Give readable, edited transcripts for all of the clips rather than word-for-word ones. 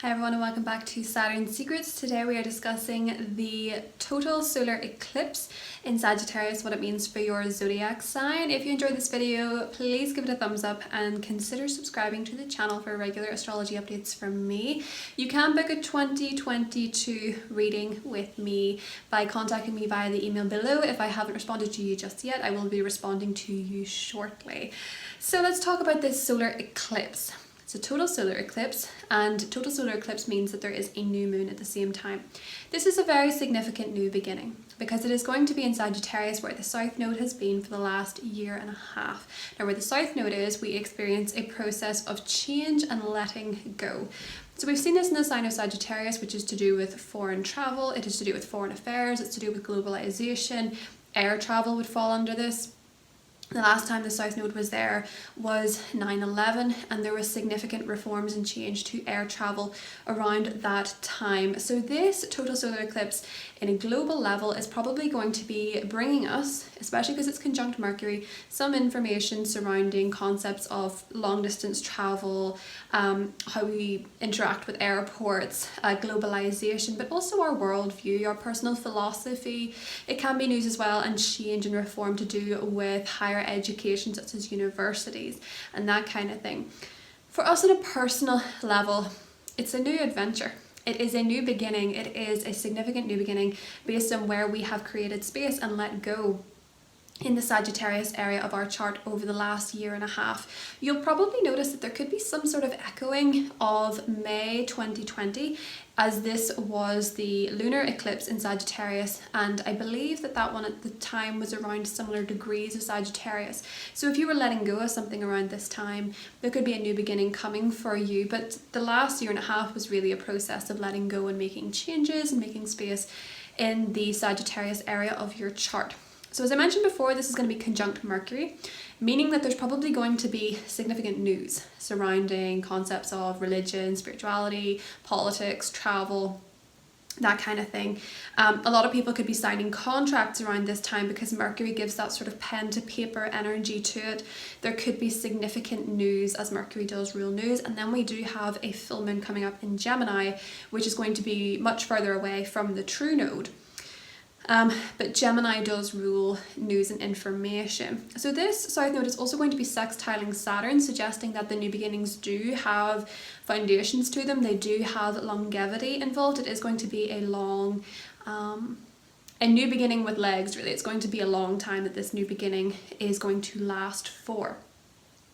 Hi everyone and welcome back to Saturn Secrets. Today we are discussing the total solar eclipse in Sagittarius, what it means for your zodiac sign. If you enjoyed this video, please give it a thumbs up and consider subscribing to the channel for regular astrology updates from me. You can book a 2022 reading with me by contacting me via the email below. If I haven't responded to you just yet, I will be responding to you shortly. So let's talk about this solar eclipse. It's a total solar eclipse, and total solar eclipse means that there is a new moon at the same time. This is a very significant new beginning because it is going to be in Sagittarius, where the South Node has been for the last year and a half. Now where the South Node is, we experience a process of change and letting go. So we've seen this in the sign of Sagittarius, which is to do with foreign travel, it is to do with foreign affairs, it's to do with globalization. Air travel would fall under this. The last time the South Node was there was 9/11, and there was significant reforms and change to air travel around that time. So this total solar eclipse in a global level is probably going to be bringing us, especially because it's conjunct Mercury, some information surrounding concepts of long distance travel, how we interact with airports, globalization, but also our worldview, our personal philosophy. It can be news as well, and change and reform to do with higher education, such as universities and that kind of thing. For us on a personal level, it's a new adventure. It is a new beginning. It is a significant new beginning based on where we have created space and let go in the Sagittarius area of our chart over the last year and a half. You'll probably notice that there could be some sort of echoing of May 2020, as this was the lunar eclipse in Sagittarius, and I believe that that one at the time was around similar degrees of Sagittarius. So if you were letting go of something around this time, there could be a new beginning coming for you. But the last year and a half was really a process of letting go and making changes and making space in the Sagittarius area of your chart. So as I mentioned before, this is going to be conjunct Mercury, meaning that there's probably going to be significant news surrounding concepts of religion, spirituality, politics, travel, that kind of thing. A lot of people could be signing contracts around this time because Mercury gives that sort of pen to paper energy to it. There could be significant news, as Mercury does rule news. And then we do have a full moon coming up in Gemini, which is going to be much further away from the true node. But Gemini does rule news and information. So this South Node is also going to be sextiling Saturn, suggesting that the new beginnings do have foundations to them. They do have longevity involved. It is going to be a long, a new beginning with legs, really. It's going to be a long time that this new beginning is going to last for.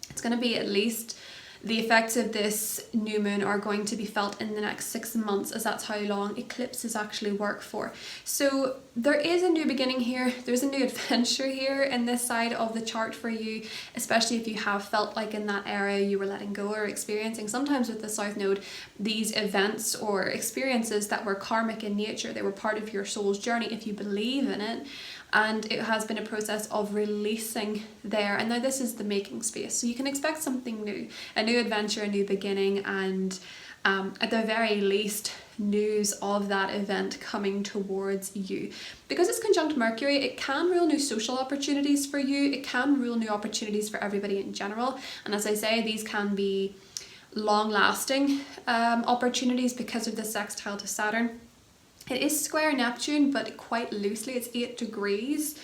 It's going to be at least, the effects of this new moon are going to be felt in the next 6 months, as that's how long eclipses actually work for. So there is a new beginning here. There's a new adventure here in this side of the chart for you, especially if you have felt like in that area you were letting go or experiencing, sometimes with the South Node, these events or experiences that were karmic in nature. They were part of your soul's journey if you believe in it. And it has been a process of releasing there, and now this is the making space. So you can expect something new, a new adventure, a new beginning, and at the very least news of that event coming towards you. Because it's conjunct Mercury, it can rule new social opportunities for you, it can rule new opportunities for everybody in general, and as I say, these can be long-lasting opportunities because of the sextile to Saturn. It is square Neptune, but quite loosely, it's 8 degrees.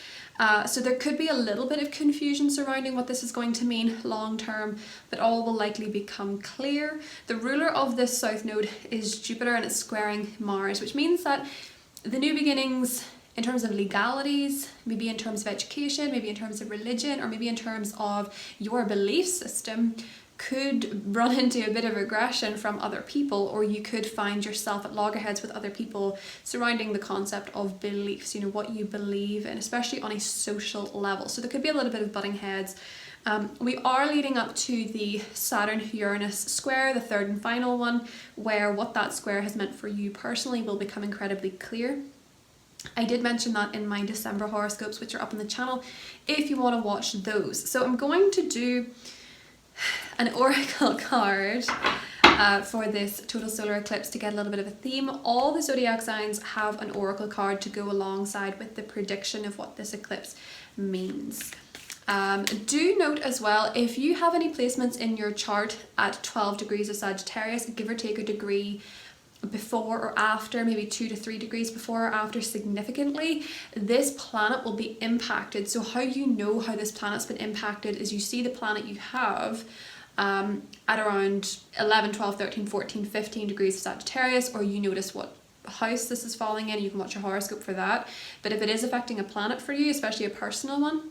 So there could be a little bit of confusion surrounding what this is going to mean long term, but all will likely become clear. The ruler of this South Node is Jupiter, and it's squaring Mars, which means that the new beginnings in terms of legalities, maybe in terms of education, maybe in terms of religion, or maybe in terms of your belief system, could run into a bit of aggression from other people, or you could find yourself at loggerheads with other people surrounding the concept of beliefs, you know, what you believe in, especially on a social level. So there could be a little bit of butting heads. We are leading up to the Saturn-Uranus square, the third and final one, where what that square has meant for you personally will become incredibly clear. I did mention that in my December horoscopes, which are up on the channel if you want to watch those. So I'm going to do an oracle card for this total solar eclipse to get a little bit of a theme. All the zodiac signs have an oracle card to go alongside with the prediction of what this eclipse means. Do note as well, if you have any placements in your chart at 12 degrees of Sagittarius, give or take a degree before or after, maybe 2 to 3 degrees before or after significantly, this planet will be impacted. So how you know how this planet's been impacted is you see the planet you have at around 11, 12, 13, 14, 15 degrees of Sagittarius, or you notice what house this is falling in. You can watch your horoscope for that. But if it is affecting a planet for you, especially a personal one,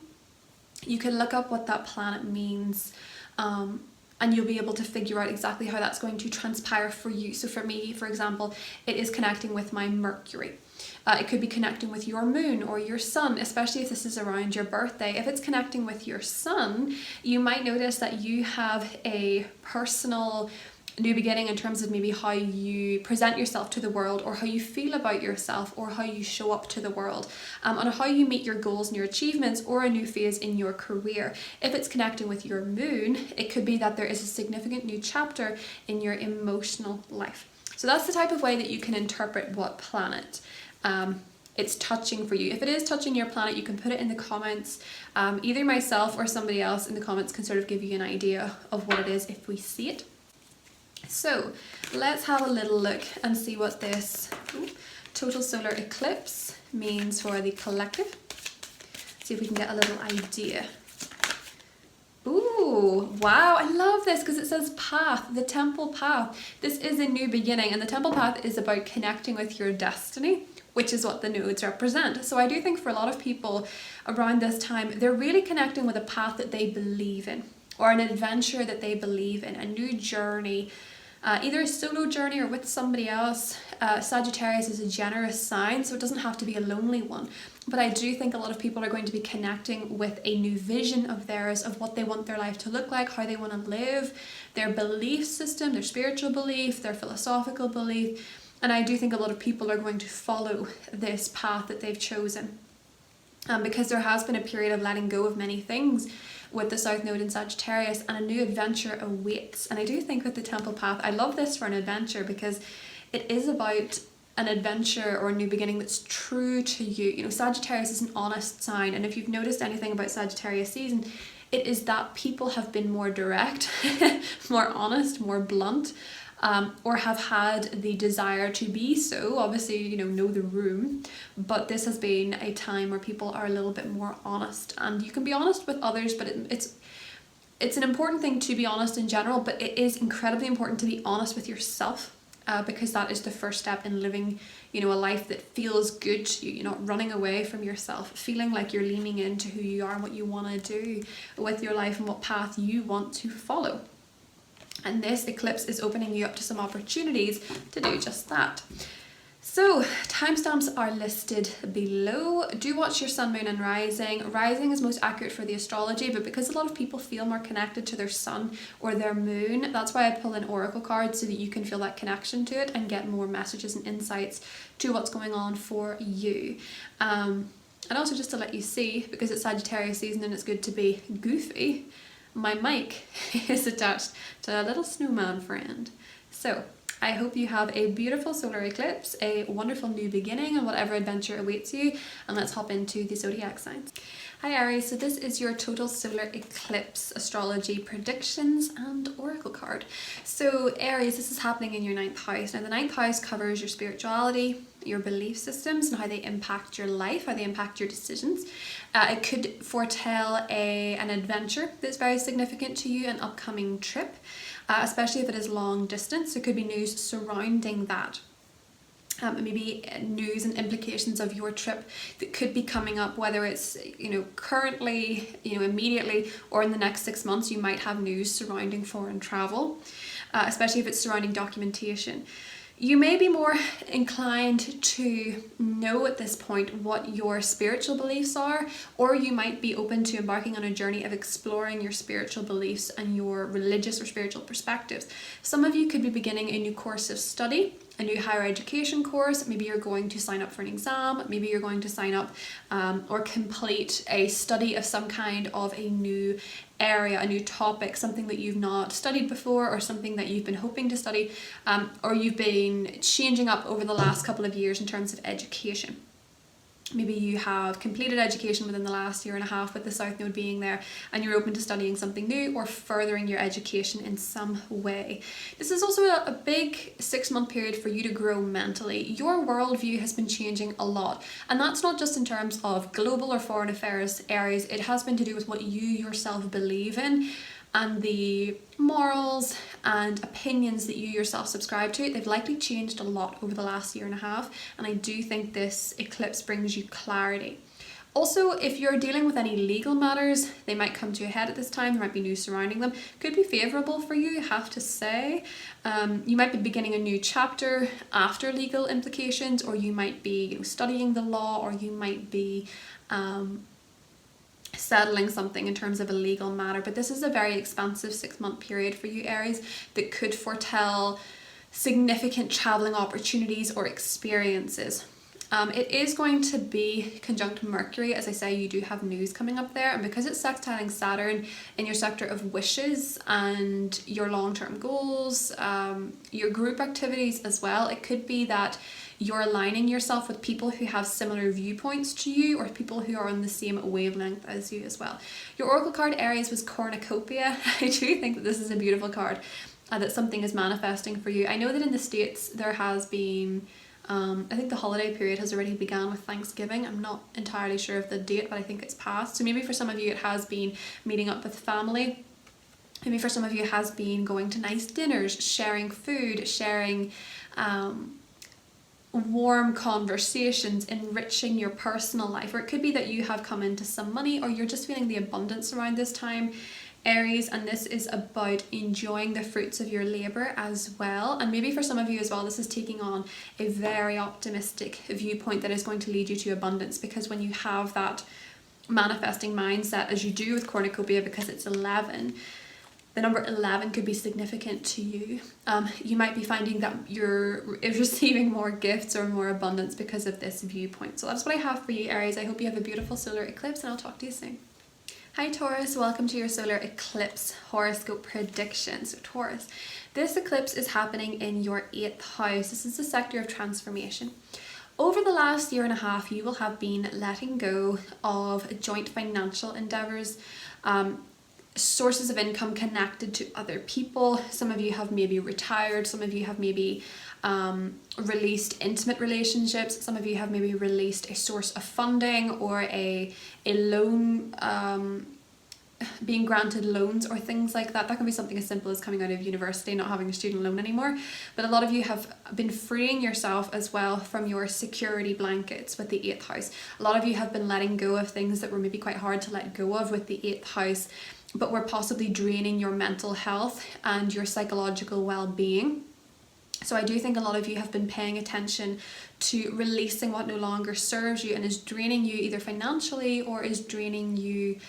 you can look up what that planet means, and you'll be able to figure out exactly how that's going to transpire for you. So for me, for example, it is connecting with my Mercury. It could be connecting with your moon or your sun, especially if this is around your birthday. If it's connecting with your sun, you might notice that you have a personal new beginning in terms of maybe how you present yourself to the world, or how you feel about yourself, or how you show up to the world, and how you meet your goals and your achievements, or a new phase in your career. If it's connecting with your moon, it could be that there is a significant new chapter in your emotional life. So that's the type of way that you can interpret what planet it's touching for you. If it is touching your planet, you can put it in the comments. Either myself or somebody else in the comments can sort of give you an idea of what it is if we see it. So let's have a little look and see what this total solar eclipse means for the collective. See if we can get a little idea. Ooh, wow, I love this because it says path, the temple path. This is a new beginning, and the temple path is about connecting with your destiny, which is what the nodes represent. So I do think for a lot of people around this time, they're really connecting with a path that they believe in, or an adventure that they believe in, a new journey, either a solo journey or with somebody else. Sagittarius is a generous sign, so it doesn't have to be a lonely one. But I do think a lot of people are going to be connecting with a new vision of theirs, of what they want their life to look like, how they want to live, their belief system, their spiritual belief, their philosophical belief. And I do think a lot of people are going to follow this path that they've chosen. Because there has been a period of letting go of many things with the South Node in Sagittarius, and a new adventure awaits. And I do think with the temple path, I love this for an adventure because it is about an adventure or a new beginning that's true to you. You know, Sagittarius is an honest sign, and if you've noticed anything about Sagittarius season, it is that people have been more direct, more honest, more blunt, or have had the desire to be so. Obviously, you know the room, but this has been a time where people are a little bit more honest, and you can be honest with others, but it's an important thing to be honest in general, but it is incredibly important to be honest with yourself, because that is the first step in living, a life that feels good to you. You're not running away from yourself, feeling like you're leaning into who you are and what you want to do with your life and what path you want to follow. And this eclipse is opening you up to some opportunities to do just that. So timestamps are listed below. Do watch your sun, moon and rising. Rising is most accurate for the astrology, but because a lot of people feel more connected to their sun or their moon, that's why I pull in oracle cards so that you can feel that connection to it and get more messages and insights to what's going on for you. And also just to let you see, because it's Sagittarius season and it's good to be goofy, my mic is attached to a little snowman friend. So I hope you have a beautiful solar eclipse, a wonderful new beginning, and whatever adventure awaits you. And let's hop into the zodiac signs. Hi Aries, so this is your total solar eclipse astrology predictions and oracle card. So Aries, this is happening in your 9th house. Now the 9th house covers your spirituality, your belief systems, and how they impact your life, how they impact your decisions. It could foretell an adventure that's very significant to you, an upcoming trip, especially if it is long distance. There could be news surrounding that. Maybe news and implications of your trip that could be coming up, whether it's currently, immediately, or in the next 6 months. You might have news surrounding foreign travel, especially if it's surrounding documentation. You may be more inclined to know at this point what your spiritual beliefs are, or you might be open to embarking on a journey of exploring your spiritual beliefs and your religious or spiritual perspectives. Some of you could be beginning a new course of study, a new higher education course. Maybe you're going to sign up for an exam, maybe you're going to sign up or complete a study of some kind of a new area, a new topic, something that you've not studied before, or something that you've been hoping to study, or you've been changing up over the last couple of years in terms of education. Maybe you have completed education within the last year and a half with the South Node being there, and you're open to studying something new or furthering your education in some way. This is also a big 6-month period for you to grow mentally. Your worldview has been changing a lot, and that's not just in terms of global or foreign affairs, Aries. It has been to do with what you yourself believe in and the morals and opinions that you yourself subscribe to. They've likely changed a lot over the last year and a half, and I do think this eclipse brings you clarity. Also, if you're dealing with any legal matters, they might come to a head at this time. There might be news surrounding them. Could be favourable for you, I have to say. You might be beginning a new chapter after legal implications, or you might be studying the law, or you might be settling something in terms of a legal matter. But this is a very expansive 6-month period for you, Aries, that could foretell significant traveling opportunities or experiences. It is going to be conjunct Mercury. As I say, you do have news coming up there, and because it's sextiling Saturn in your sector of wishes and your long-term goals, your group activities as well, it could be that you're aligning yourself with people who have similar viewpoints to you, or people who are on the same wavelength as you as well. Your oracle card, Aries, was Cornucopia. I do think that this is a beautiful card, that something is manifesting for you. I know that in the States there has been, I think the holiday period has already begun with Thanksgiving. I'm not entirely sure of the date, but I think it's passed. So maybe for some of you it has been meeting up with family. Maybe for some of you it has been going to nice dinners, sharing food, sharing warm conversations, enriching your personal life. Or it could be that you have come into some money, or you're just feeling the abundance around this time, Aries, and this is about enjoying the fruits of your labor as well. And maybe for some of you as well, this is taking on a very optimistic viewpoint that is going to lead you to abundance, because when you have that manifesting mindset, as you do with Cornucopia, because it's 11, the number 11 could be significant to you. You might be finding that you're receiving more gifts or more abundance because of this viewpoint. So that's what I have for you, Aries. I hope you have a beautiful solar eclipse, and I'll talk to you soon. Hi Taurus, welcome to your solar eclipse horoscope prediction. So Taurus, this eclipse is happening in your 8th house. This is the sector of transformation. Over the last year and a half, you will have been letting go of joint financial endeavors, sources of income connected to other people. Some of you have maybe retired, some of you have maybe released intimate relationships, some of you have maybe released a source of funding or a loan, being granted loans or things like that. That can be something as simple as coming out of university, not having a student loan anymore. But a lot of you have been freeing yourself as well from your security blankets with the 8th house. A lot of you have been letting go of things that were maybe quite hard to let go of with the 8th house, but were possibly draining your mental health and your psychological well-being. So I do think a lot of you have been paying attention to releasing what no longer serves you and is draining you either financially or is draining you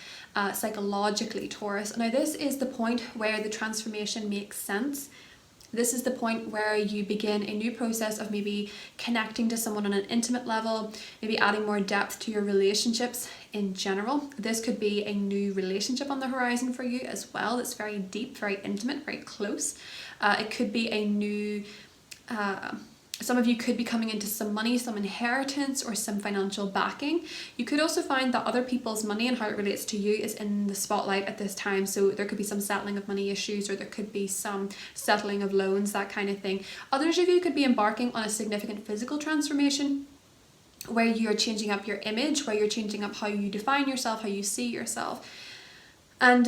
psychologically, Taurus. Now this is the point where the transformation makes sense. This is the point where you begin a new process of maybe connecting to someone on an intimate level, maybe adding more depth to your relationships in general. This could be a new relationship on the horizon for you as well. It's very deep, very intimate, very close. It could be a new, some of you could be coming into some money, some inheritance, or some financial backing. You could also find that other people's money and how it relates to you is in the spotlight at this time. So there could be some settling of money issues, or there could be some settling of loans, that kind of thing. Others of you could be embarking on a significant physical transformation where you're changing up your image, where you're changing up how you define yourself, how you see yourself. And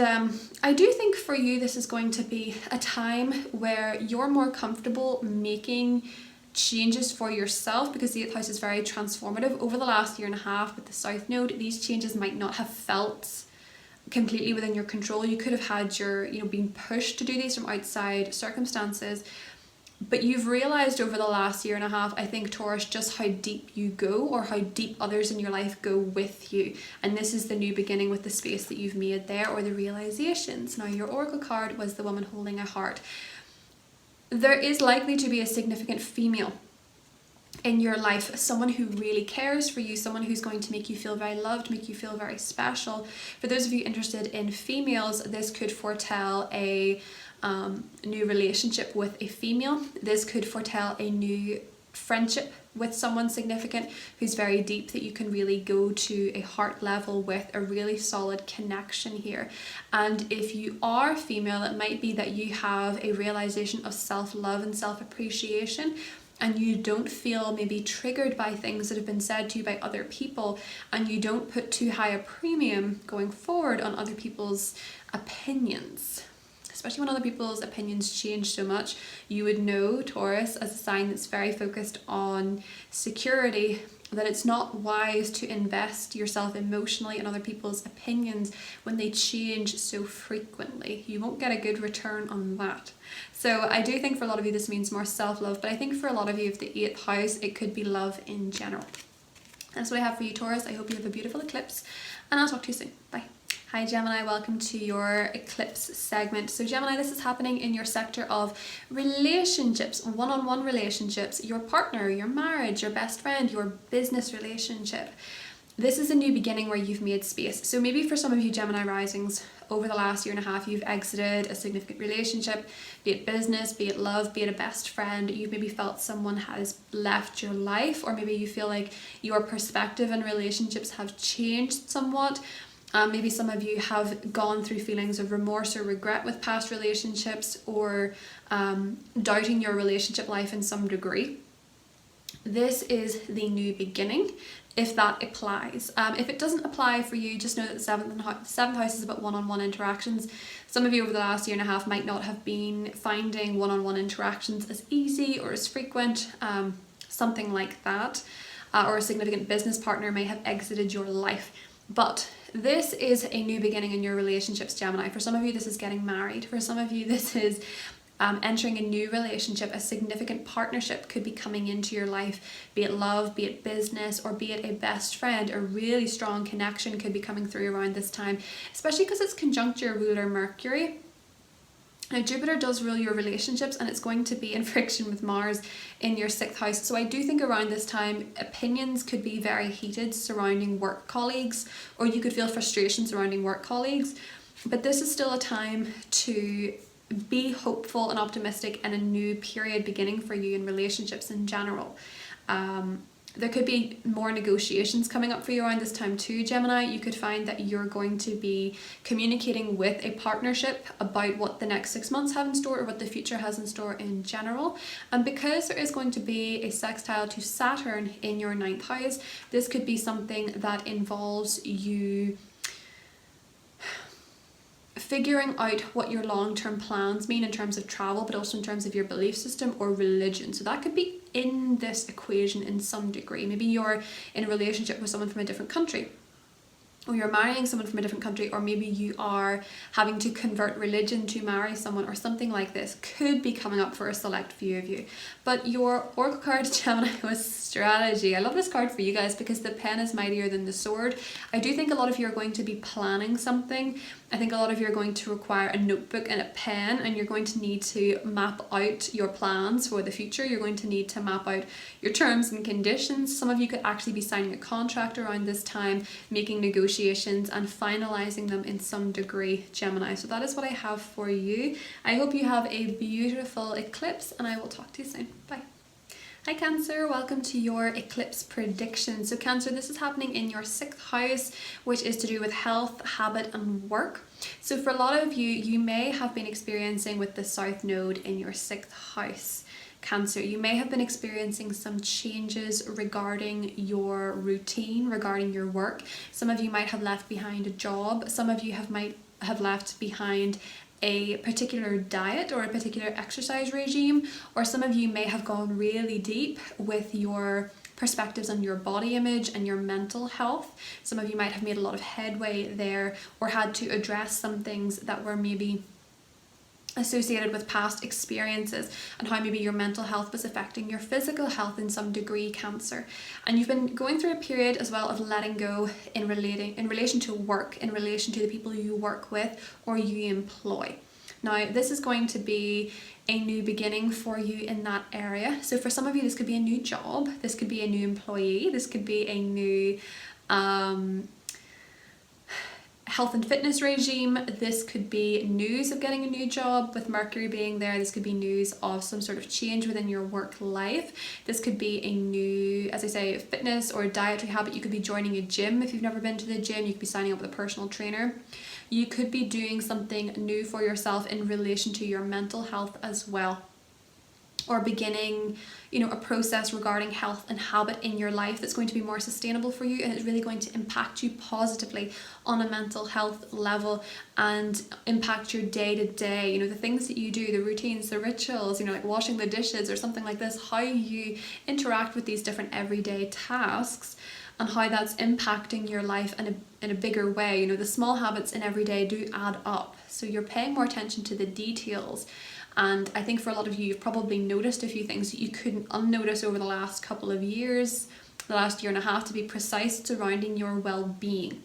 I do think for you this is going to be a time where you're more comfortable making changes for yourself, because the 8th house is very transformative. Over the last year and a half with the South Node, these changes might not have felt completely within your control. You could have had your, being pushed to do these from outside circumstances. But you've realized over the last year and a half, I think, Taurus, just how deep you go, or how deep others in your life go with you. And this is the new beginning with the space that you've made there, or the realizations. Now, your oracle card was the woman holding a heart. There is likely to be a significant female in your life, someone who really cares for you, someone who's going to make you feel very loved, make you feel very special. For those of you interested in females, this could foretell a new relationship with a female. This could foretell a new friendship with someone significant who's very deep, that you can really go to a heart level with, a really solid connection here. And if you are female, it might be that you have a realization of self-love and self-appreciation, and you don't feel maybe triggered by things that have been said to you by other people, and you don't put too high a premium going forward on other people's opinions. Especially when other people's opinions change so much. You would know, Taurus, as a sign that's very focused on security, that it's not wise to invest yourself emotionally in other people's opinions when they change so frequently. You won't get a good return on that. So I do think for a lot of you this means more self-love, but I think for a lot of you, if the 8th house, it could be love in general. That's what I have for you, Taurus. I hope you have a beautiful eclipse, and I'll talk to you soon. Bye. Hi Gemini, welcome to your eclipse segment. So Gemini, this is happening in your sector of relationships, one-on-one relationships, your partner, your marriage, your best friend, your business relationship. This is a new beginning where you've made space. So maybe for some of you Gemini risings, over the last year and a half, you've exited a significant relationship, be it business, be it love, be it a best friend. You've maybe felt someone has left your life, or maybe you feel like your perspective in relationships have changed somewhat. Maybe some of you have gone through feelings of remorse or regret with past relationships, or doubting your relationship life in some degree. This is the new beginning, if that applies. If it doesn't apply for you, just know that the 7th house is about one-on-one interactions. Some of you over the last year and a half might not have been finding one-on-one interactions as easy or as frequent, something like that. Or a significant business partner may have exited your life. But this is a new beginning in your relationships, Gemini. For some of you, this is getting married. For some of you, this is entering a new relationship. A significant partnership could be coming into your life, be it love, be it business, or be it a best friend. A really strong connection could be coming through around this time, especially because it's conjunct your ruler Mercury. Now Jupiter does rule your relationships, and it's going to be in friction with Mars in your 6th house. So I do think around this time, opinions could be very heated surrounding work colleagues, or you could feel frustration surrounding work colleagues. But this is still a time to be hopeful and optimistic in a new period beginning for you in relationships in general. There could be more negotiations coming up for you around this time too, Gemini. You could find that you're going to be communicating with a partnership about what the next 6 months have in store, or what the future has in store in general. And because there is going to be a sextile to Saturn in your 9th house, this could be something that involves you figuring out what your long-term plans mean in terms of travel, but also in terms of your belief system or religion. So that could be in this equation in some degree. Maybe you're in a relationship with someone from a different country, or you're marrying someone from a different country, or maybe you are having to convert religion to marry someone, or something like this could be coming up for a select few of you. But your oracle card, Gemini, was Astrology. I love this card for you guys because the pen is mightier than the sword. I do think a lot of you are going to be planning something. I think a lot of you are going to require a notebook and a pen, and you're going to need to map out your plans for the future. You're going to need to map out your terms and conditions. Some of you could actually be signing a contract around this time, making negotiations and finalizing them in some degree, Gemini. So that is what I have for you. I hope you have a beautiful eclipse, and I will talk to you soon. Bye. Hi Cancer, welcome to your eclipse prediction. So Cancer, this is happening in your 6th house, which is to do with health, habit and work. So for a lot of you, you may have been experiencing with the South Node in your 6th house, Cancer, you may have been experiencing some changes regarding your routine, regarding your work. Some of you might have left behind a job. Some of you might have left behind a particular diet or a particular exercise regime, or some of you may have gone really deep with your perspectives on your body image and your mental health. Some of you might have made a lot of headway there, or had to address some things that were maybe associated with past experiences, and how maybe your mental health was affecting your physical health in some degree, Cancer. And you've been going through a period as well of letting go in relation to work, in relation to the people you work with or you employ. Now, this is going to be a new beginning for you in that area. So for some of you, this could be a new job, this could be a new employee, this could be a new health and fitness regime. This could be news of getting a new job with Mercury being there. This could be news of some sort of change within your work life. This could be a new, as I say, fitness or dietary habit. You could be joining a gym if you've never been to the gym. You could be signing up with a personal trainer. You could be doing something new for yourself in relation to your mental health as well, or beginning, you know, a process regarding health and habit in your life that's going to be more sustainable for you, and it's really going to impact you positively on a mental health level and impact your day to day, you know, the things that you do, the routines, the rituals, you know, like washing the dishes or something like this, how you interact with these different everyday tasks and how that's impacting your life in a bigger way. You know, the small habits in every day do add up, so you're paying more attention to the details. And I think for a lot of you, you've probably noticed a few things that you couldn't unnotice over the last couple of years, the last year and a half to be precise, surrounding your well-being.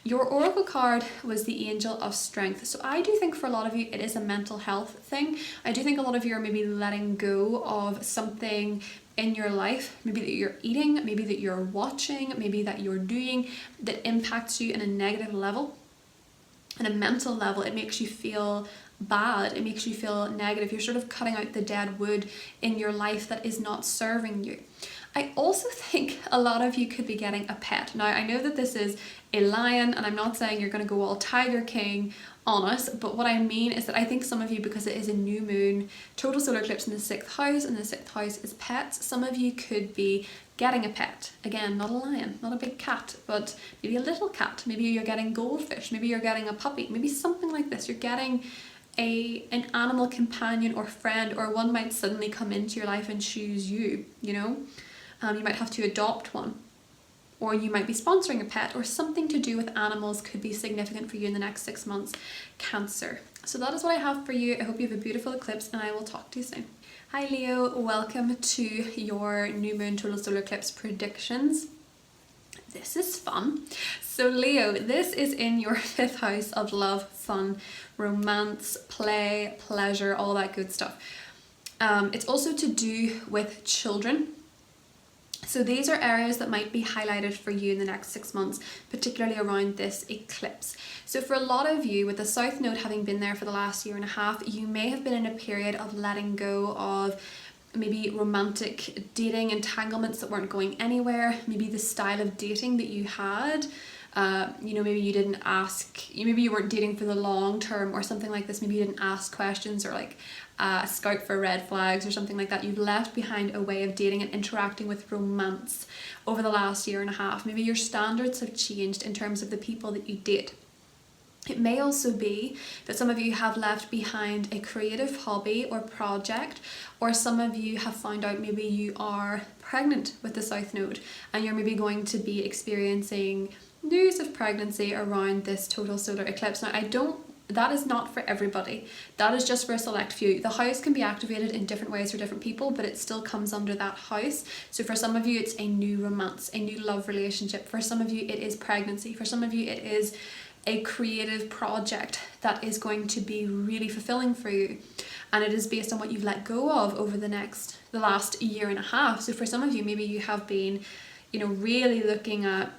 Your oracle card was the Angel of Strength. So I do think for a lot of you, it is a mental health thing. I do think a lot of you are maybe letting go of something in your life, maybe that you're eating, maybe that you're watching, maybe that you're doing, that impacts you in a negative level, in a mental level. It makes you feel bad, it makes you feel negative. You're sort of cutting out the dead wood in your life that is not serving you. I also think a lot of you could be getting a pet. Now, I know that this is a lion, and I'm not saying you're going to go all Tiger King on us, but what I mean is that I think some of you, because it is a new moon, total solar eclipse in the 6th house, and the 6th house is pets, some of you could be getting a pet. Again, not a lion, not a big cat, but maybe a little cat. Maybe you're getting goldfish, maybe you're getting a puppy, maybe something like this. You're getting an animal companion or friend, or one might suddenly come into your life and choose you, you know. You might have to adopt one, or you might be sponsoring a pet, or something to do with animals could be significant for you in the next 6 months, Cancer. So that is what I have for you. I hope you have a beautiful eclipse, and I will talk to you soon. Hi Leo, welcome to your new moon total solar eclipse predictions. This is fun. So Leo, this is in your 5th house of love, fun, romance, play, pleasure, all that good stuff. It's also to do with children. So these are areas that might be highlighted for you in the next 6 months, particularly around this eclipse. So for a lot of you, with the South Node having been there for the last year and a half, you may have been in a period of letting go of maybe romantic dating entanglements that weren't going anywhere, maybe the style of dating that you had. You know, maybe you didn't ask, maybe you weren't dating for the long term or something like this. Maybe you didn't ask questions, or like scout for red flags or something like that. You've left behind a way of dating and interacting with romance over the last year and a half. Maybe your standards have changed in terms of the people that you date. It may also be that some of you have left behind a creative hobby or project, or some of you have found out maybe you are pregnant with the South Node, and you're maybe going to be experiencing news of pregnancy around this total solar eclipse. Now, that is not for everybody. That is just for a select few. The house can be activated in different ways for different people, but it still comes under that house. So for some of you, it's a new romance, a new love relationship. For some of you, it is pregnancy. For some of you, it is a creative project that is going to be really fulfilling for you. And it is based on what you've let go of over the last year and a half. So for some of you, maybe you have been, you know, really looking at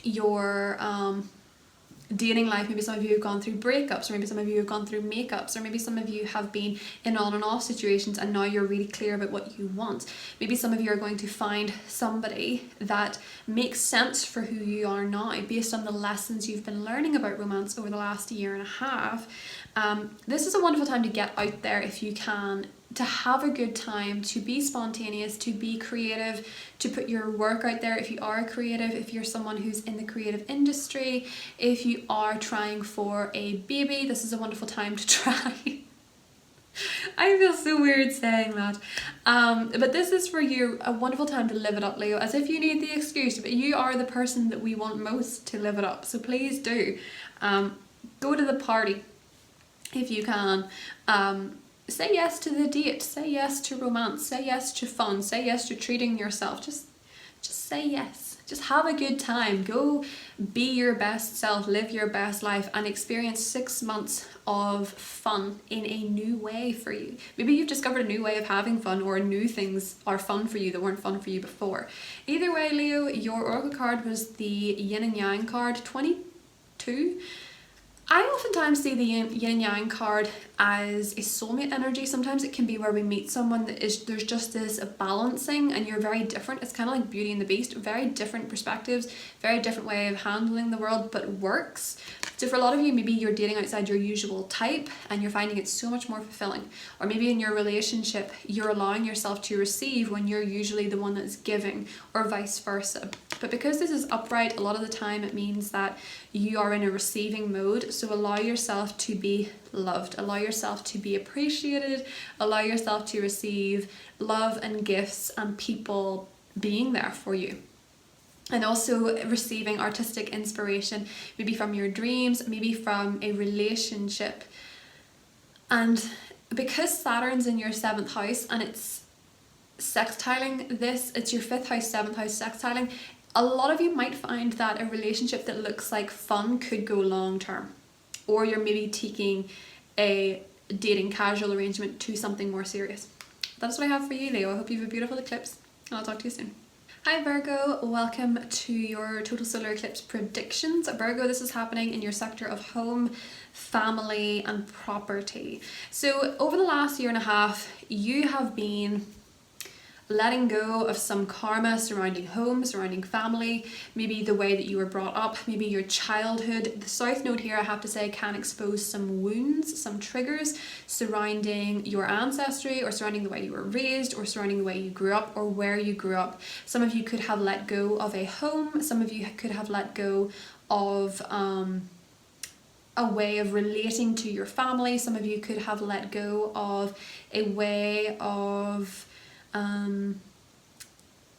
your dating life. Maybe some of you have gone through breakups, or maybe some of you have gone through makeups, or maybe some of you have been in on and off situations and now you're really clear about what you want. Maybe some of you are going to find somebody that makes sense for who you are now based on the lessons you've been learning about romance over the last year and a half. This is a wonderful time to get out there if you can, to have a good time, to be spontaneous, to be creative, to put your work out there if you are creative, if you're someone who's in the creative industry, if you are trying for a baby, this is a wonderful time to try. I feel so weird saying that. But this is for you a wonderful time to live it up, Leo, as if you need the excuse, but you are the person that we want most to live it up. So please do. Go to the party if you can. Say yes to the date, say yes to romance, say yes to fun, say yes to treating yourself. Just say yes. Just have a good time. Go be your best self, live your best life, and experience 6 months of fun in a new way for you. Maybe you've discovered a new way of having fun, or new things are fun for you that weren't fun for you before. Either way, Leo, your oracle card was the yin and yang card, 22 too. I oftentimes see the yin yang card as a soulmate energy. Sometimes it can be where we meet someone that is, there's just this balancing and you're very different. It's kind of like Beauty and the Beast, very different perspectives, very different way of handling the world, but works. So for a lot of you, maybe you're dating outside your usual type and you're finding it so much more fulfilling. Or maybe in your relationship, you're allowing yourself to receive when you're usually the one that's giving, or vice versa. But because this is upright, a lot of the time it means that you are in a receiving mode. So allow yourself to be loved, allow yourself to be appreciated, allow yourself to receive love and gifts and people being there for you. And also receiving artistic inspiration, maybe from your dreams, maybe from a relationship. And because Saturn's in your 7th house and it's sextiling this, it's your 5th house, 7th house sextiling, a lot of you might find that a relationship that looks like fun could go long term. Or you're maybe taking a dating casual arrangement to something more serious. That's what I have for you, Leo. I hope you have a beautiful eclipse, and I'll talk to you soon. Hi Virgo, welcome to your total solar eclipse predictions. Virgo, this is happening in your sector of home, family and property. So over the last year and a half, you have been letting go of some karma surrounding home, surrounding family, maybe the way that you were brought up, maybe your childhood. The South Node here, I have to say, can expose some wounds, some triggers surrounding your ancestry, or surrounding the way you were raised, or surrounding the way you grew up, or where you grew up. Some of you could have let go of a home, some of you could have let go of a way of relating to your family, some of you could have let go of a way of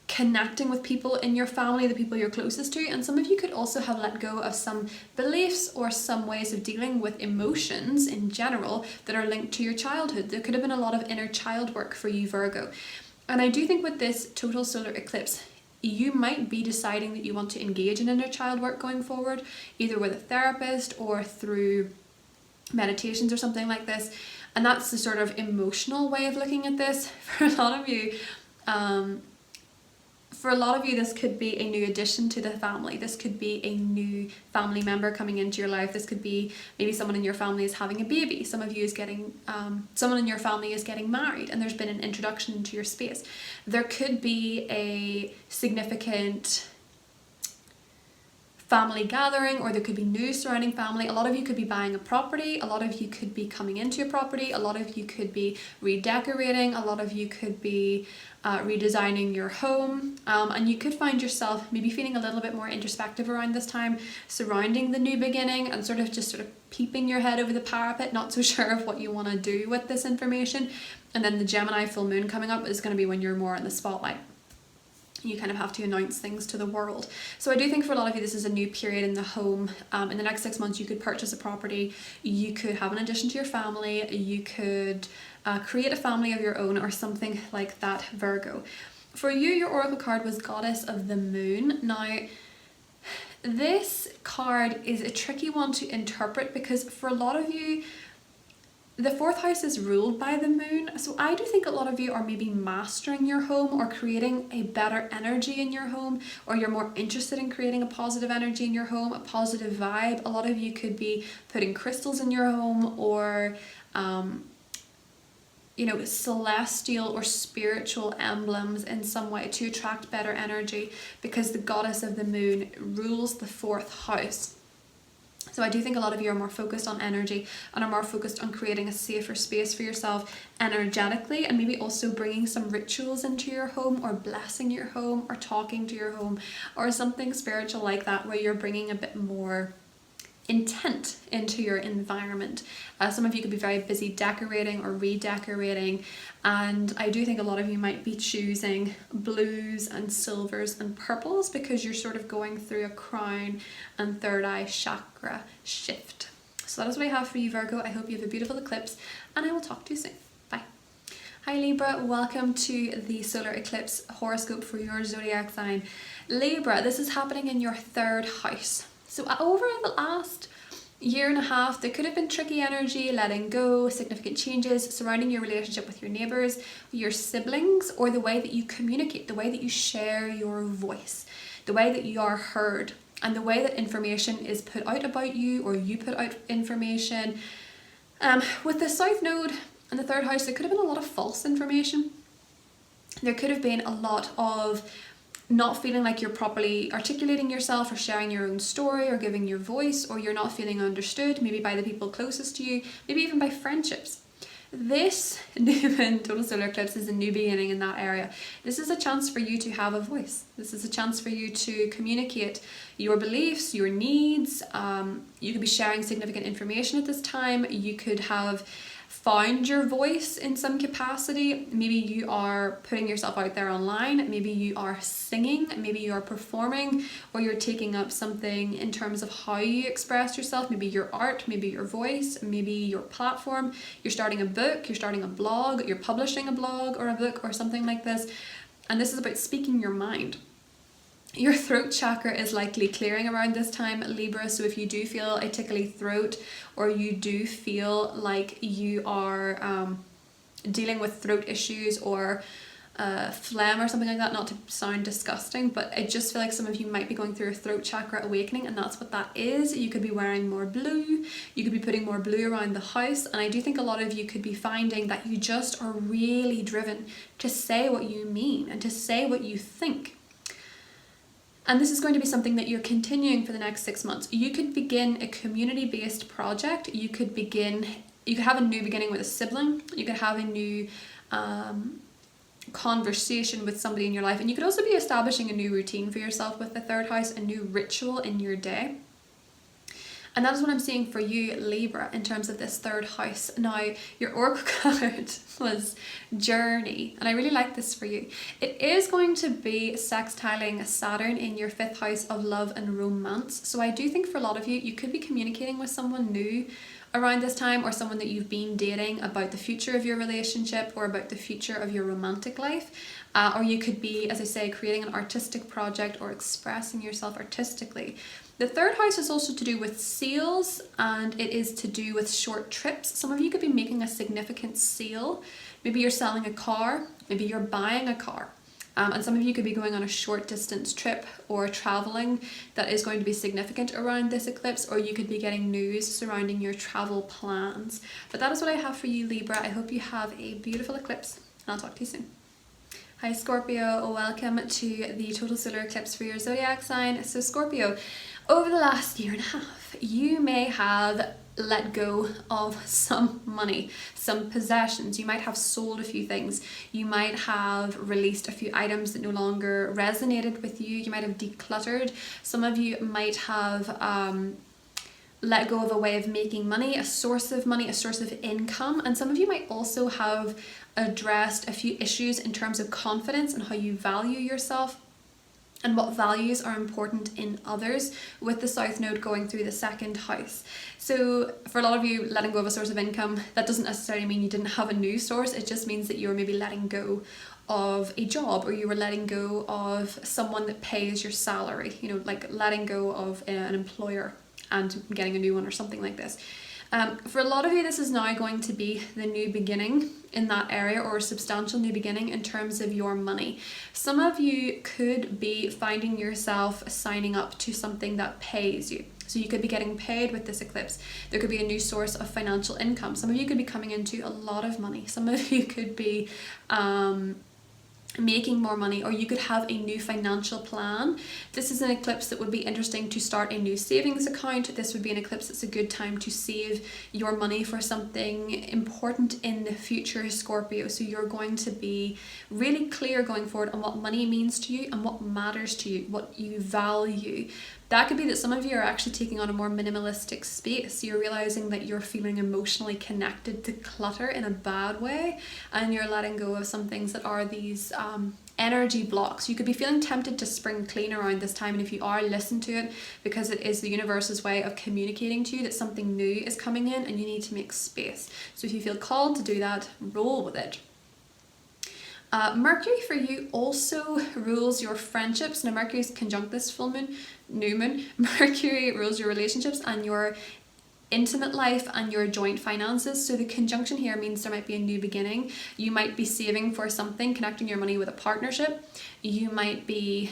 connecting with people in your family, the people you're closest to, and some of you could also have let go of some beliefs or some ways of dealing with emotions in general that are linked to your childhood. There could have been a lot of inner child work for you, Virgo. And I do think with this total solar eclipse, you might be deciding that you want to engage in inner child work going forward, either with a therapist or through meditations or something like this. And that's the sort of emotional way of looking at this. For a lot of you, this could be a new addition to the family. This could be a new family member coming into your life. This could be maybe someone in your family is having a baby. Someone in your family is getting married, and there's been an introduction into your space. There could be a significant family gathering, or there could be news surrounding family. A lot of you could be buying a property, a lot of you could be coming into a property, a lot of you could be redecorating, a lot of you could be redesigning your home, and you could find yourself maybe feeling a little bit more introspective around this time, surrounding the new beginning, and sort of peeping your head over the parapet, not so sure of what you want to do with this information. And then the Gemini full moon coming up is going to be when you're more in the spotlight. You kind of have to announce things to the world. So I do think for a lot of you, this is a new period in the home. In the next 6 months, you could purchase a property, you could have an addition to your family, you could create a family of your own, or something like that, Virgo. For you, your oracle card was Goddess of the Moon. Now, this card is a tricky one to interpret because for a lot of you, the 4th house is ruled by the moon. So I do think a lot of you are maybe mastering your home or creating a better energy in your home, or you're more interested in creating a positive energy in your home, a positive vibe. A lot of you could be putting crystals in your home, or celestial or spiritual emblems in some way to attract better energy, because the Goddess of the Moon rules the 4th house. So I do think a lot of you are more focused on energy and are more focused on creating a safer space for yourself energetically, and maybe also bringing some rituals into your home, or blessing your home, or talking to your home, or something spiritual like that, where you're bringing a bit more intent into your environment. Some of you could be very busy decorating or redecorating, and I do think a lot of you might be choosing blues and silvers and purples because you're sort of going through a crown and 3rd eye chakra shift. So that is what I have for you, Virgo. I hope you have a beautiful eclipse, and I will talk to you soon. Bye. Hi Libra, welcome to the solar eclipse horoscope for your zodiac sign. Libra, this is happening in your 3rd house. So over the last year and a half, there could have been tricky energy, letting go, significant changes surrounding your relationship with your neighbours, your siblings, or the way that you communicate, the way that you share your voice, the way that you are heard. and the way that information is put out about you, or you put out information. With the South Node and the third house, there could have been a lot of false information. There could have been a lot of not feeling like you're properly articulating yourself or sharing your own story or giving your voice, or you're not feeling understood, maybe by the people closest to you, maybe even by friendships. This new moon total solar eclipse is a new beginning in that area. This is a chance for you to have a voice. This is a chance for you to communicate your beliefs, your needs. You could be sharing significant information at this time. You could have found your voice in some capacity. Maybe you are putting yourself out there online, maybe you are singing, maybe you are performing, or you're taking up something in terms of how you express yourself, maybe your art, maybe your voice, maybe your platform. You're starting a book, you're starting a blog, you're publishing a blog or a book or something like this, and this is about speaking your mind. Your throat chakra is likely clearing around this time, Libra, so if you do feel a tickly throat, or you do feel like you are dealing with throat issues or phlegm or something like that, not to sound disgusting, but I just feel like some of you might be going through a throat chakra awakening, and that's what that is. You could be wearing more blue, you could be putting more blue around the house, and I do think a lot of you could be finding that you just are really driven to say what you mean and to say what you think. And this is going to be something that you're continuing for the next 6 months. You could begin a community-based project. You could have a new beginning with a sibling. You could have a new conversation with somebody in your life. And you could also be establishing a new routine for yourself with the third house, a new ritual in your day. And that is what I'm seeing for you, Libra, in terms of this third house. Now, your oracle card was Journey, and I really like this for you. It is going to be sextiling Saturn in your 5th house of love and romance. So I do think for a lot of you, you could be communicating with someone new around this time, or someone that you've been dating, about the future of your relationship or about the future of your romantic life. Or you could be, as I say, creating an artistic project or expressing yourself artistically. The third house is also to do with sales, and it is to do with short trips. Some of you could be making a significant sale. Maybe you're selling a car, maybe you're buying a car. And some of you could be going on a short distance trip or traveling that is going to be significant around this eclipse, or you could be getting news surrounding your travel plans. But that is what I have for you, Libra. I hope you have a beautiful eclipse, and I'll talk to you soon. Hi Scorpio, welcome to the total solar eclipse for your zodiac sign. So Scorpio, over the last year and a half, you may have let go of some money, some possessions. You might have sold a few things. You might have released a few items that no longer resonated with you. You might have decluttered. Some of you might have let go of a way of making money, a source of money, a source of income. And some of you might also have addressed a few issues in terms of confidence and how you value yourself, and what values are important in others, with the South Node going through the 2nd house. So for a lot of you, letting go of a source of income, that doesn't necessarily mean you didn't have a new source. It just means that you're maybe letting go of a job, or you were letting go of someone that pays your salary, you know, like letting go of an employer and getting a new one or something like this. For a lot of you, this is now going to be the new beginning in that area, or a substantial new beginning in terms of your money. Some of you could be finding yourself signing up to something that pays you. So you could be getting paid with this eclipse. There could be a new source of financial income. Some of you could be coming into a lot of money. Some of you could be making more money, or you could have a new financial plan. This is an eclipse that would be interesting to start a new savings account. This would be an eclipse that's a good time to save your money for something important in the future, Scorpio. So you're going to be really clear going forward on what money means to you and what matters to you, what you value. That could be that some of you are actually taking on a more minimalistic space. You're realizing that you're feeling emotionally connected to clutter in a bad way, and you're letting go of some things that are these energy blocks. You could be feeling tempted to spring clean around this time, and if you are, listen to it, because it is the universe's way of communicating to you that something new is coming in and you need to make space. So if you feel called to do that, roll with it. Mercury for you also rules your friendships. Now Mercury is conjunct this full moon, new moon. Mercury rules your relationships and your intimate life and your joint finances. So the conjunction here means there might be a new beginning. You might be saving for something, connecting your money with a partnership. You might be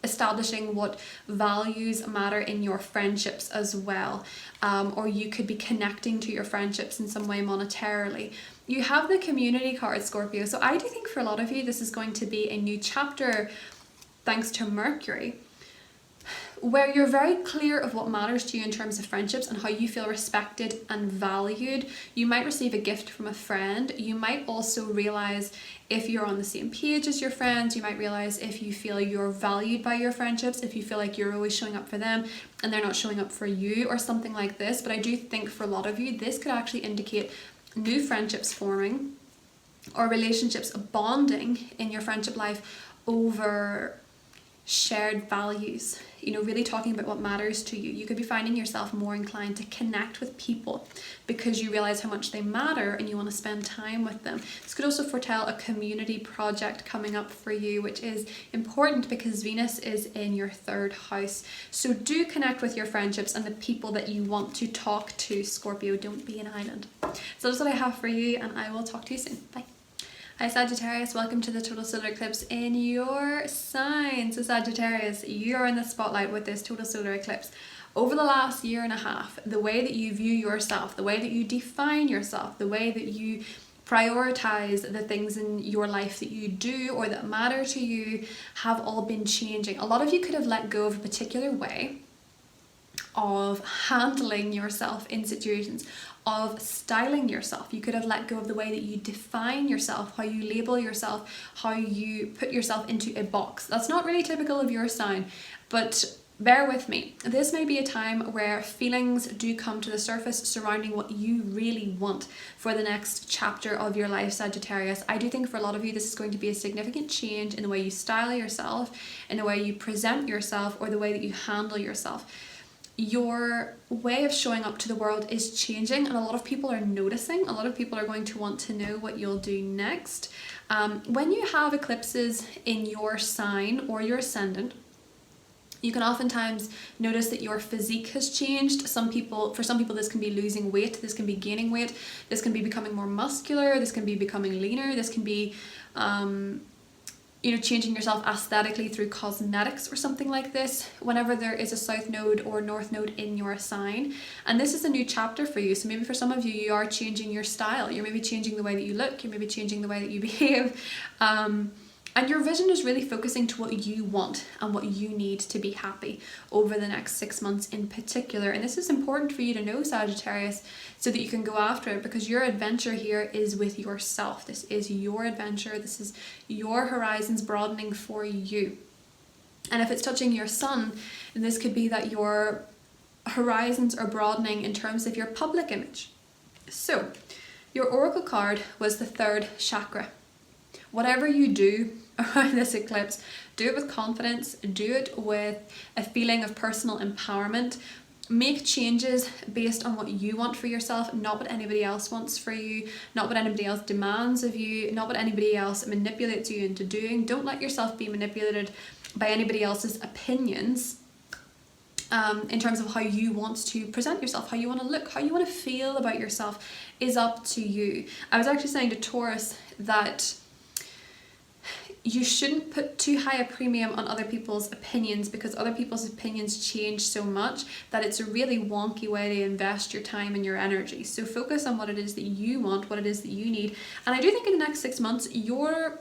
establishing what values matter in your friendships as well, or you could be connecting to your friendships in some way monetarily. You have the community card, Scorpio, so I do think for a lot of you this is going to be a new chapter thanks to Mercury, where you're very clear of what matters to you in terms of friendships and how you feel respected and valued. You might receive a gift from a friend. You might also realize if you're on the same page as your friends. You might realize if you feel you're valued by your friendships, if you feel like you're always showing up for them and they're not showing up for you, or something like this. But I do think for a lot of you, this could actually indicate new friendships forming or relationships bonding in your friendship life over shared values, you know, really talking about what matters to you. You could be finding yourself more inclined to connect with people because you realize how much they matter and you want to spend time with them. This could also foretell a community project coming up for you, which is important because Venus is in your 3rd house. So do connect with your friendships and the people that you want to talk to, Scorpio. Don't be an island. So that's what I have for you, and I will talk to you soon. Bye. Hi Sagittarius, welcome to the total solar eclipse in your sign. So Sagittarius, you're in the spotlight with this total solar eclipse. Over the last year and a half, the way that you view yourself, the way that you define yourself, the way that you prioritize the things in your life that you do or that matter to you have all been changing. A lot of you could have let go of a particular way of handling yourself in situations, of styling yourself. You could have let go of the way that you define yourself, how you label yourself, how you put yourself into a box. That's not really typical of your sign, but bear with me. This may be a time where feelings do come to the surface surrounding what you really want for the next chapter of your life, Sagittarius. I do think for a lot of you, this is going to be a significant change in the way you style yourself, in the way you present yourself, or the way that you handle yourself. Your way of showing up to the world is changing, and a lot of people are noticing. A lot of people are going to want to know what you'll do next. When you have eclipses in your sign or your ascendant, you can oftentimes notice that your physique has changed. For some people, this can be losing weight, this can be gaining weight, this can be becoming more muscular, this can be becoming leaner, this can be changing yourself aesthetically through cosmetics or something like this, whenever there is a south node or north node in your sign. And this is a new chapter for you. So maybe for some of you, you are changing your style. You're maybe changing the way that you look. You're maybe changing the way that you behave. And your vision is really focusing to what you want and what you need to be happy over the next 6 months in particular. And this is important for you to know, Sagittarius, so that you can go after it, because your adventure here is with yourself. This is your adventure. This is your horizons broadening for you. And if it's touching your sun, then this could be that your horizons are broadening in terms of your public image. So your oracle card was the 3rd chakra. Whatever you do around this eclipse, do it with confidence, do it with a feeling of personal empowerment. Make changes based on what you want for yourself, not what anybody else wants for you, not what anybody else demands of you, not what anybody else manipulates you into doing. Don't let yourself be manipulated by anybody else's opinions in terms of how you want to present yourself, how you want to look, how you want to feel about yourself is up to you. I was actually saying to Taurus that you shouldn't put too high a premium on other people's opinions, because other people's opinions change so much that it's a really wonky way to invest your time and your energy. So focus on what it is that you want, what it is that you need. And I do think in the next 6 months, your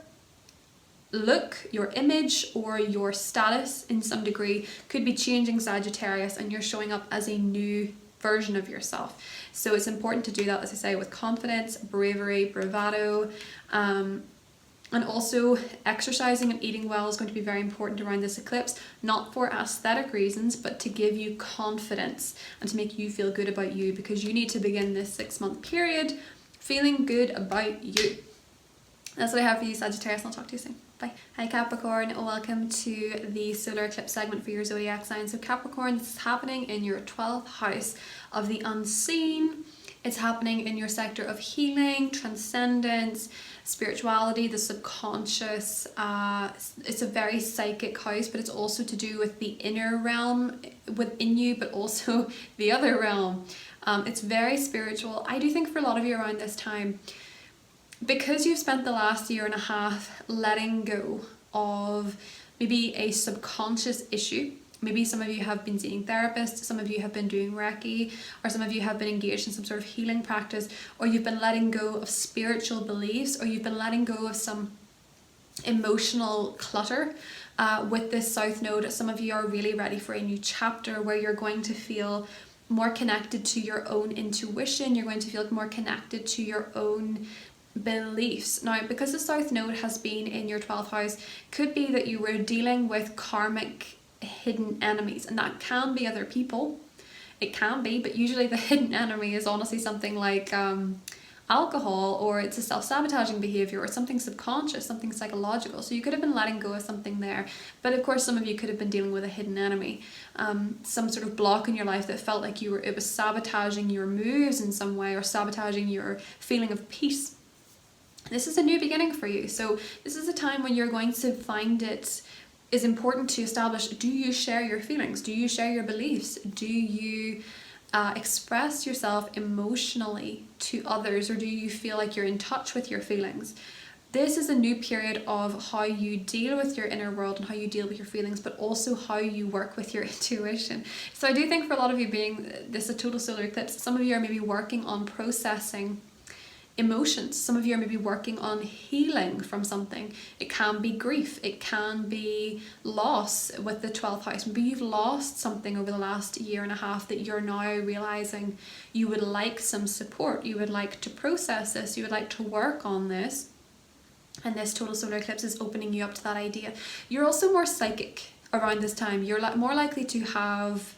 look, your image, or your status in some degree could be changing, Sagittarius, and you're showing up as a new version of yourself. So it's important to do that, as I say, with confidence, bravery, bravado, and also exercising and eating well is going to be very important around this eclipse, not for aesthetic reasons, but to give you confidence and to make you feel good about you, because you need to begin this 6-month period feeling good about you. That's what I have for you, Sagittarius, and I'll talk to you soon. Bye. Hi Capricorn, welcome to the solar eclipse segment for your zodiac sign. So Capricorn, this is happening in your 12th house of the unseen. It's happening in your sector of healing, transcendence, spirituality, the subconscious. It's a very psychic house, but it's also to do with the inner realm within you, but also the other realm. It's very spiritual. I do think for a lot of you around this time, because you've spent the last year and a half letting go of maybe a subconscious issue. Maybe some of you have been seeing therapists, some of you have been doing Reiki, or some of you have been engaged in some sort of healing practice, or you've been letting go of spiritual beliefs, or you've been letting go of some emotional clutter. With this South Node, some of you are really ready for a new chapter where you're going to feel more connected to your own intuition, you're going to feel more connected to your own beliefs. Now, because the South Node has been in your 12th house, could be that you were dealing with karmic hidden enemies, and that can be other people. It can be, but usually the hidden enemy is honestly something like alcohol, or it's a self-sabotaging behavior, or something subconscious, something psychological. So you could have been letting go of something there, but of course some of you could have been dealing with a hidden enemy, some sort of block in your life that felt like it was sabotaging your moves in some way, or sabotaging your feeling of peace. This is a new beginning for you, so this is a time when you're going to find it is important to establish, do you share your feelings? Do you share your beliefs? Do you express yourself emotionally to others, or do you feel like you're in touch with your feelings? This is a new period of how you deal with your inner world and how you deal with your feelings, but also how you work with your intuition. So I do think for a lot of you, being this a total solar eclipse, some of you are maybe working on processing emotions. Some of you are maybe working on healing from something. It can be grief, it can be loss with the 12th house. Maybe you've lost something over the last year and a half that you're now realizing you would like some support, you would like to process this, you would like to work on this, and this total solar eclipse is opening you up to that idea. You're also more psychic around this time. You're more likely to have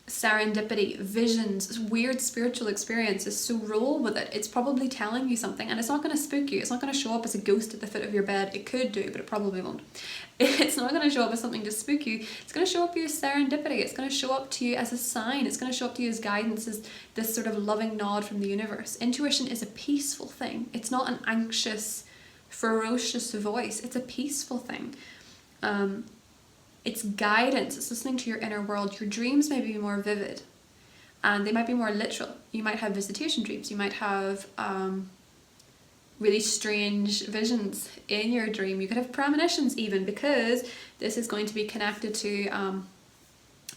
serendipity, visions, weird spiritual experiences, so roll with it. It's probably telling you something, and it's not going to spook you. It's not going to show up as a ghost at the foot of your bed. It could do, but it probably won't. It's not going to show up as something to spook you. It's going to show up to you as serendipity. It's going to show up to you as a sign. It's going to show up to you as guidance, as this sort of loving nod from the universe. Intuition is a peaceful thing. It's not an anxious, ferocious voice. It's a peaceful thing. It's guidance, it's listening to your inner world. Your dreams may be more vivid and they might be more literal. You might have visitation dreams, you might have really strange visions in your dream. You could have premonitions even, because this is going to be connected to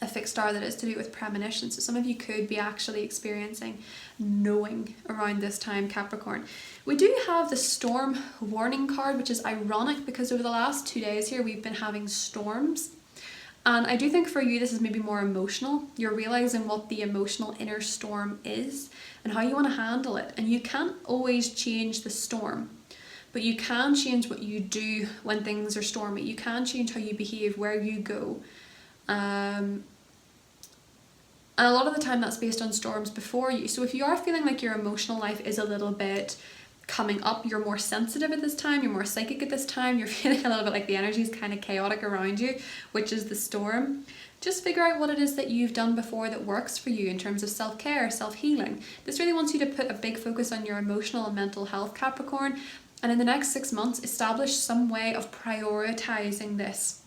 a fixed star that is to do with premonitions. So some of you could be actually experiencing knowing around this time, Capricorn. We do have the storm warning card, which is ironic because over the last 2 days here we've been having storms. And I do think for you this is maybe more emotional. You're realizing what the emotional inner storm is and how you want to handle it. And you can't always change the storm, but you can change what you do when things are stormy. You can change how you behave, where you go. And a lot of the time that's based on storms before you. So if you are feeling like your emotional life is a little bit coming up, you're more sensitive at this time, you're more psychic at this time, you're feeling a little bit like the energy is kind of chaotic around you, which is the storm, just figure out what it is that you've done before that works for you in terms of self-care, self-healing. This really wants you to put a big focus on your emotional and mental health, Capricorn, and in the next 6 months establish some way of prioritizing this.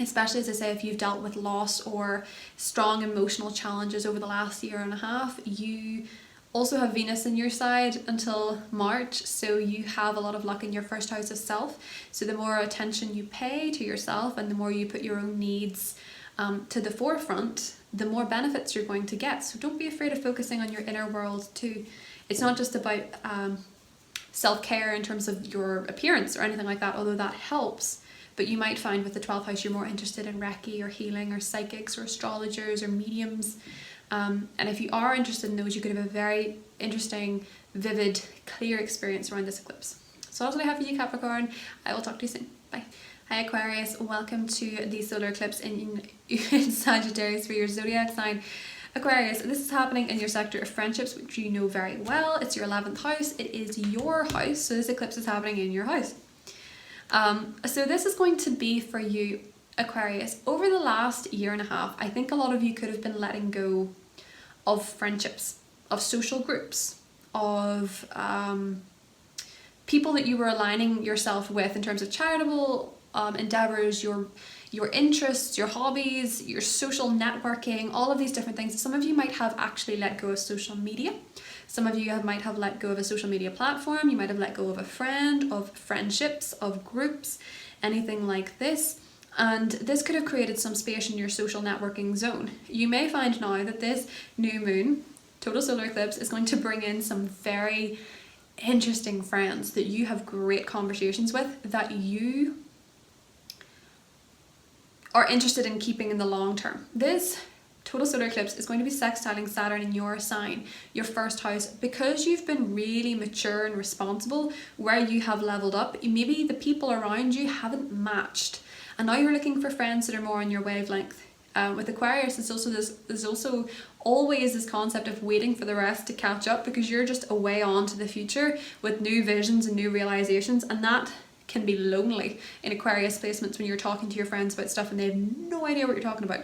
Especially, as I say, if you've dealt with loss or strong emotional challenges over the last year and a half, you also have Venus in your side until March, so you have a lot of luck in your first house of self. So the more attention you pay to yourself and the more you put your own needs to the forefront, the more benefits you're going to get. So don't be afraid of focusing on your inner world too. It's not just about self-care in terms of your appearance or anything like that, although that helps. But you might find with the 12th house you're more interested in Reiki or healing or psychics or astrologers or mediums. And if you are interested in those, you could have a very interesting, vivid, clear experience around this eclipse. So that's what I have for you, Capricorn. I will talk to you soon. Bye. Hi Aquarius, welcome to the solar eclipse in Sagittarius for your zodiac sign. Aquarius, this is happening in your sector of friendships, which you know very well. It's your 11th house. It is your house, so this eclipse is happening in your house. So this is going to be for you, Aquarius. Over the last year and a half, I think a lot of you could have been letting go of friendships, of social groups, of people that you were aligning yourself with in terms of charitable endeavors, your interests, your hobbies, your social networking, all of these different things. Some of you might have actually let go of social media. Some of you might have let go of a social media platform. You might have let go of a friend, of friendships, of groups. anything like this. And this could have created some space in your social networking zone. You may find now that this new moon, total solar eclipse, is going to bring in some very interesting friends that you have great conversations with, that you are interested in keeping in the long term. This total solar eclipse is going to be sextiling Saturn in your sign, your first house, because you've been really mature and responsible, where you have leveled up. Maybe the people around you haven't matched, and now you're looking for friends that are more on your wavelength. With Aquarius, there's also always this concept of waiting for the rest to catch up, because you're just away on to the future with new visions and new realizations, and that can be lonely in Aquarius placements when you're talking to your friends about stuff and they have no idea what you're talking about.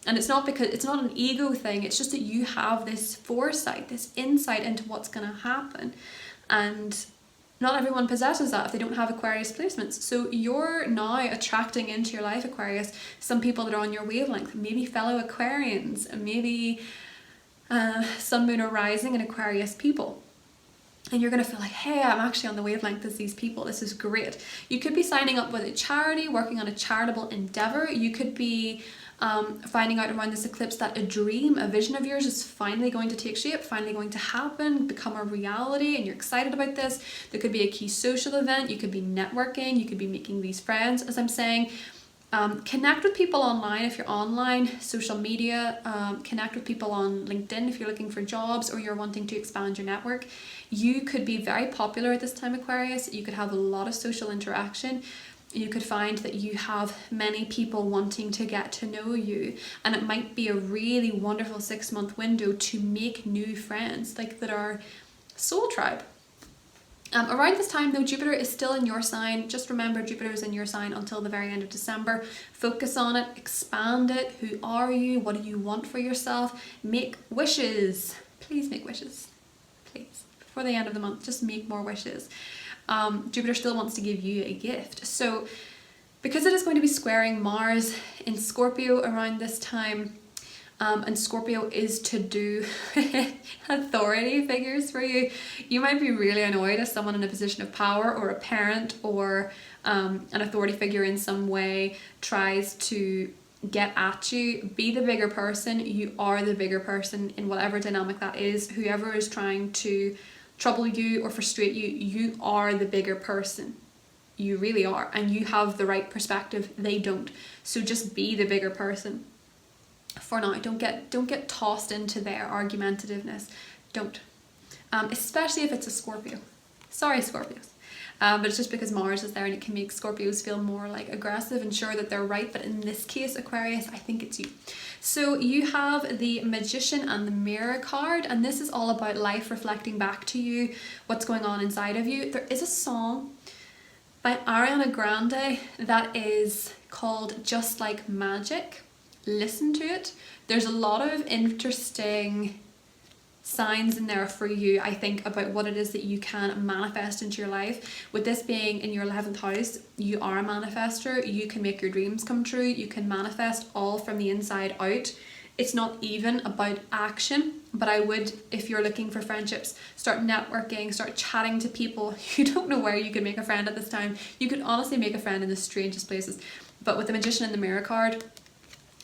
And it's not because it's not an ego thing, it's just that you have this foresight, this insight into what's going to happen, and not everyone possesses that if they don't have Aquarius placements. So you're now attracting into your life, Aquarius, some people that are on your wavelength, maybe fellow Aquarians, and maybe sun, moon, or rising in Aquarius people. And you're going to feel like, hey, I'm actually on the wavelength as these people. This is great. You could be signing up with a charity, working on a charitable endeavor. You could be finding out around this eclipse that a dream, a vision of yours is finally going to take shape, finally going to happen, become a reality, and you're excited about this. There could be a key social event. You could be networking. You could be making these friends, as I'm saying. Connect with people online if you're online, social media, connect with people on LinkedIn if you're looking for jobs or you're wanting to expand your network. You could be very popular at this time, Aquarius. You could have a lot of social interaction. You could find that you have many people wanting to get to know you, and it might be a really wonderful 6-month window to make new friends, like that are soul tribe. Around this time though, Jupiter is still in your sign. Just remember, Jupiter is in your sign until the very end of December. Focus on it, expand it. Who are you? What do you want for yourself? Make wishes. Please make wishes. Please. Before the end of the month, just make more wishes. Jupiter still wants to give you a gift. So because it is going to be squaring Mars in Scorpio around this time, and Scorpio is to do authority figures for you, you might be really annoyed as someone in a position of power, or a parent, or an authority figure in some way tries to get at you. Be the bigger person. You are the bigger person in whatever dynamic that is. Whoever is trying to trouble you or frustrate you, you are the bigger person. You really are, and you have the right perspective. They don't. So just be the bigger person. For now, don't get tossed into their argumentativeness. Don't. Especially if it's a Scorpio. Sorry, Scorpios. But it's just because Mars is there and it can make Scorpios feel more like aggressive and sure that they're right. But in this case, Aquarius, I think it's you. So you have the Magician and the Mirror card, and this is all about life reflecting back to you, what's going on inside of you. There is a song by Ariana Grande that is called Just Like Magic. Listen to it. There's a lot of interesting signs in there for you, I think, about what it is that you can manifest into your life. With this being in your 11th house, you are a manifester. You can make your dreams come true. You can manifest all from the inside out. It's not even about action, but I would, if you're looking for friendships, start networking, start chatting to people. You don't know where you could make a friend at this time. You could honestly make a friend in the strangest places. But with the Magician and the Mirror card,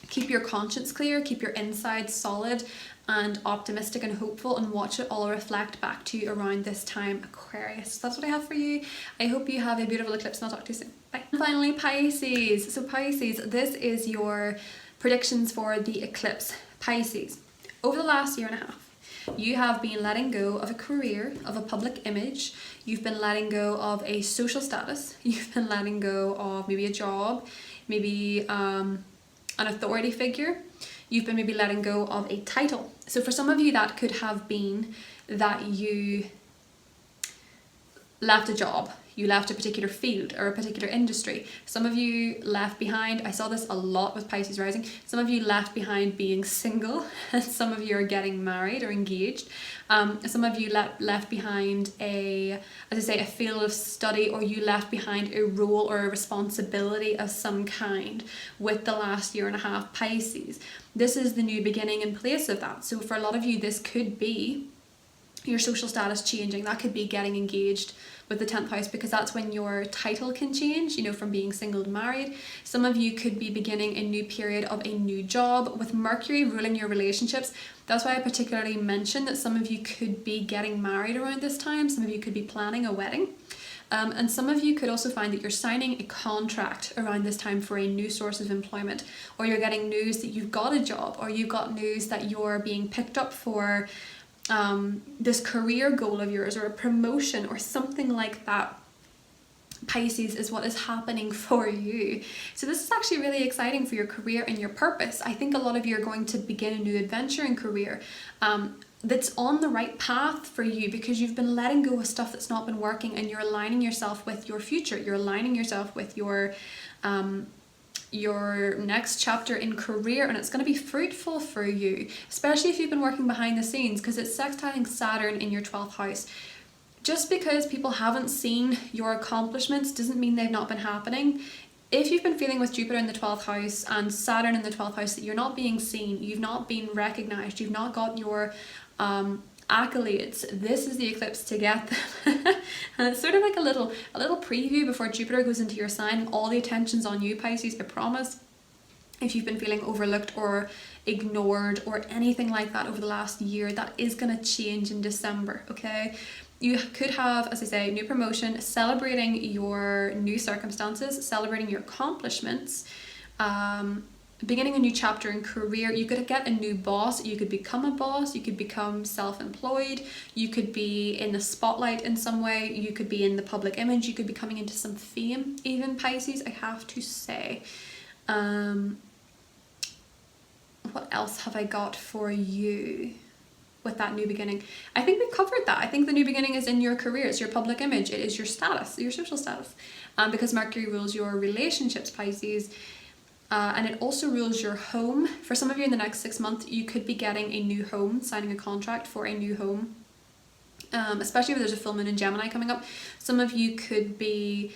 keep your conscience clear, keep your insides solid and optimistic and hopeful, and watch it all reflect back to you around this time, Aquarius. So that's what I have for you. I hope you have a beautiful eclipse, and I'll talk to you soon. Bye. And finally, Pisces. So Pisces, this is your predictions for the eclipse. Pisces, over the last year and a half, you have been letting go of a career, of a public image. You've been letting go of a social status. You've been letting go of maybe a job, maybe an authority figure. You've been maybe letting go of a title. So for some of you, that could have been that you left a job, you left a particular field or a particular industry. Some of you left behind, I saw this a lot with Pisces rising, some of you left behind being single, and some of you are getting married or engaged. Some of you left behind a field of study, or you left behind a role or a responsibility of some kind with the last year and a half, Pisces. This is the new beginning in place of that. So for a lot of you, this could be your social status changing. That could be getting engaged, with the 10th house, because that's when your title can change, you know, from being single to married. Some of you could be beginning a new period of a new job with Mercury ruling your relationships. That's why I particularly mentioned that some of you could be getting married around this time. Some of you could be planning a wedding. And some of you could also find that you're signing a contract around this time for a new source of employment, or you're getting news that you've got a job, or you've got news that you're being picked up for this career goal of yours, or a promotion or something like that. Pisces, is what is happening for you. So this is actually really exciting for your career and your purpose. I think a lot of you are going to begin a new adventure in career that's on the right path for you, because you've been letting go of stuff that's not been working, and you're aligning yourself with your future. You're aligning yourself with your next chapter in career, and it's going to be fruitful for you, especially if you've been working behind the scenes, because it's sextiling Saturn in your 12th house. Just because people haven't seen your accomplishments doesn't mean they've not been happening. If you've been feeling with Jupiter in the 12th house and Saturn in the 12th house that you're not being seen, you've not been recognized, you've not got your accolades, this is the eclipse to get them. And it's sort of like a little preview before Jupiter goes into your sign. All the attention's on you, Pisces, I promise. If you've been feeling overlooked or ignored or anything like that over the last year, that is going to change in December, okay? You could have, as I say, new promotion, celebrating your new circumstances, celebrating your accomplishments, beginning a new chapter in career. You could get a new boss, you could become a boss, you could become self-employed, you could be in the spotlight in some way, you could be in the public image, you could be coming into some fame, even, Pisces, I have to say. What else have I got for you with that new beginning? I think we've covered that. I think the new beginning is in your career, it's your public image, it is your status, your social status, because Mercury rules your relationships, Pisces, and it also rules your home. For some of you in the next 6 months, you could be getting a new home, signing a contract for a new home, especially if there's a full moon in Gemini coming up. Some of you could be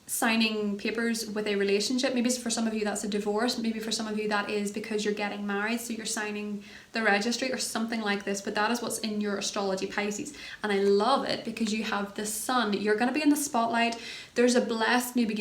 signing papers with a relationship. Maybe for some of you that's a divorce, maybe for some of you that is because you're getting married, so you're signing the registry or something like this. But that is what's in your astrology, Pisces, and I love it because you have the sun. You're going to be in the spotlight. There's a blessed new beginning